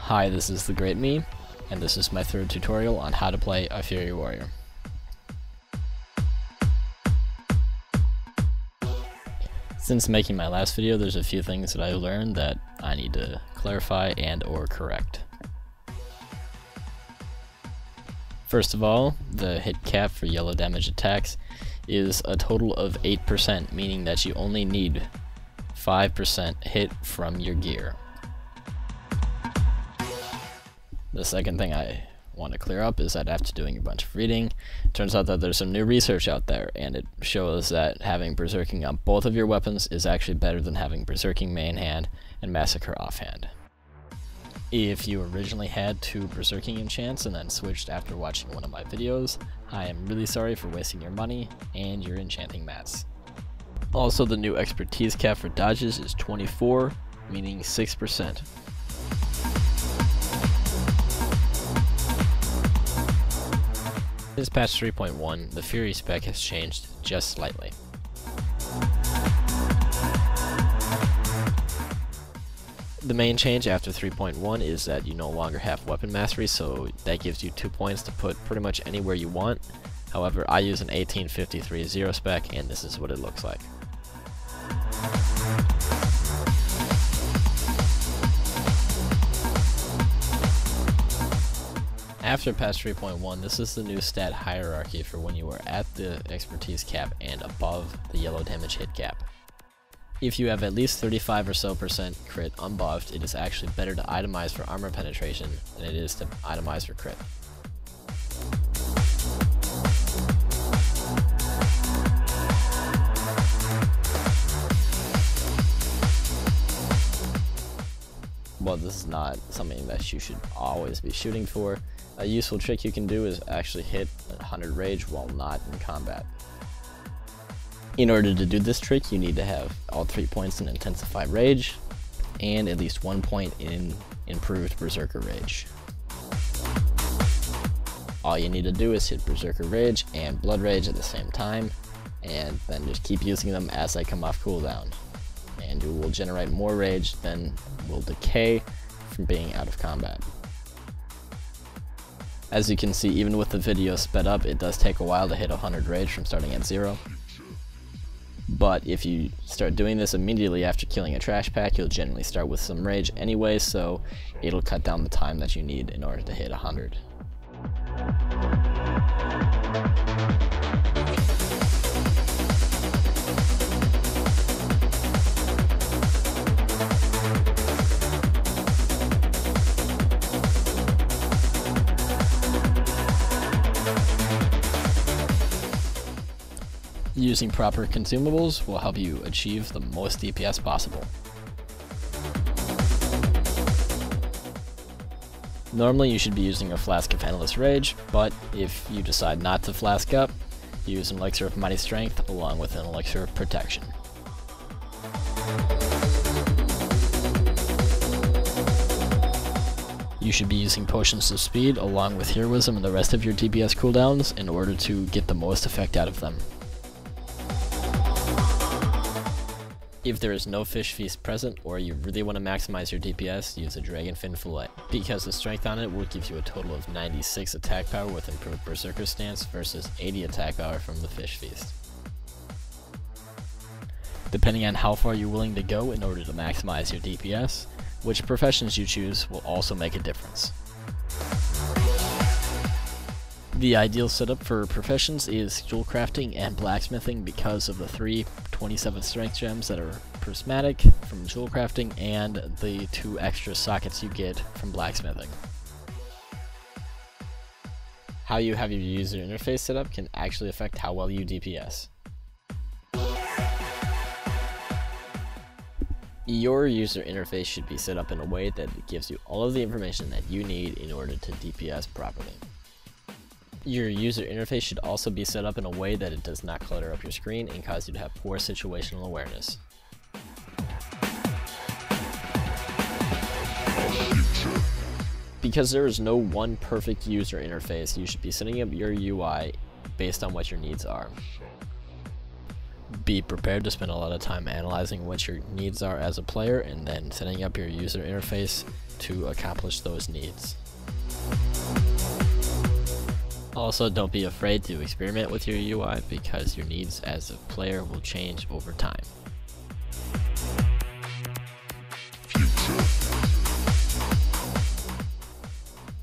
Hi, this is the Great Me, and this is my third tutorial on how to play a Fury Warrior. Since making my last video, there's a few things that I learned that I need to clarify and or correct. First of all, the hit cap for yellow damage attacks is a total of 8%, meaning that you only need 5% hit from your gear. The second thing I want to clear up is that after doing a bunch of reading, it turns out that there's some new research out there, and it shows that having Berserking on both of your weapons is actually better than having Berserking main hand and Massacre offhand. If you originally had two Berserking enchants and then switched after watching one of my videos, I am really sorry for wasting your money and your enchanting mats. Also, the new expertise cap for dodges is 24, meaning 6%. Since patch 3.1, the Fury spec has changed just slightly. The main change after 3.1 is that you no longer have weapon mastery, so that gives you 2 points to put pretty much anywhere you want. However, I use an 1853 0 spec, and this is what it looks like. After patch 3.1, this is the new stat hierarchy for when you are at the expertise cap and above the yellow damage hit cap. If you have at least 35% or so crit unbuffed, it is actually better to itemize for armor penetration than it is to itemize for crit. Well, this is not something that you should always be shooting for. A useful trick you can do is actually hit 100 rage while not in combat. In order to do this trick, you need to have all 3 points in Intensify Rage, and at least 1 point in Improved Berserker Rage. All you need to do is hit Berserker Rage and Blood Rage at the same time, and then just keep using them as they come off cooldown. And you will generate more rage than will decay from being out of combat. As you can see, even with the video sped up, it does take a while to hit 100 rage from starting at 0. But if you start doing this immediately after killing a trash pack, you'll generally start with some rage anyway, so it'll cut down the time that you need in order to hit 100. Using proper consumables will help you achieve the most DPS possible. Normally you should be using a Flask of Endless Rage, but if you decide not to flask up, use an Elixir of Mighty Strength along with an Elixir of Protection. You should be using Potions of Speed along with Heroism and the rest of your DPS cooldowns in order to get the most effect out of them. If there is no Fish Feast present, or you really want to maximize your DPS, use a Dragonfin Fillet, because the strength on it will give you a total of 96 attack power with improved Berserker stance versus 80 attack power from the Fish Feast. Depending on how far you're willing to go in order to maximize your DPS, which professions you choose will also make a difference. The ideal setup for professions is jewel crafting and blacksmithing because of the 3 27 strength gems that are prismatic from jewel crafting and the 2 extra sockets you get from blacksmithing. How you have your user interface set up can actually affect how well you DPS. Your user interface should be set up in a way that it gives you all of the information that you need in order to DPS properly. Your user interface should also be set up in a way that it does not clutter up your screen and cause you to have poor situational awareness. Because there is no one perfect user interface, you should be setting up your UI based on what your needs are. Be prepared to spend a lot of time analyzing what your needs are as a player and then setting up your user interface to accomplish those needs. Also, don't be afraid to experiment with your UI because your needs as a player will change over time.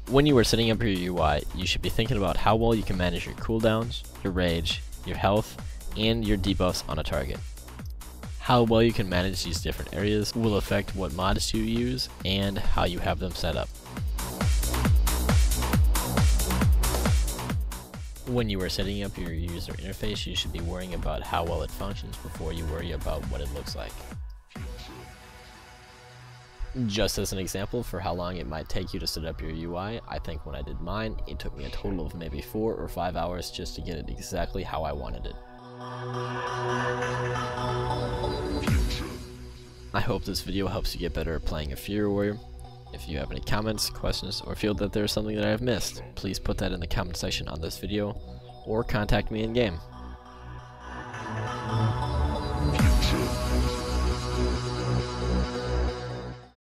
When you are setting up your UI, you should be thinking about how well you can manage your cooldowns, your rage, your health, and your debuffs on a target. How well you can manage these different areas will affect what mods you use and how you have them set up. When you are setting up your user interface, you should be worrying about how well it functions before you worry about what it looks like. Just as an example for how long it might take you to set up your UI, I think when I did mine, it took me a total of maybe 4 or 5 hours just to get it exactly how I wanted it. I hope this video helps you get better at playing a Fury Warrior. If you have any comments, questions, or feel that there's something that I have missed, please put that in the comment section on this video, or contact me in game.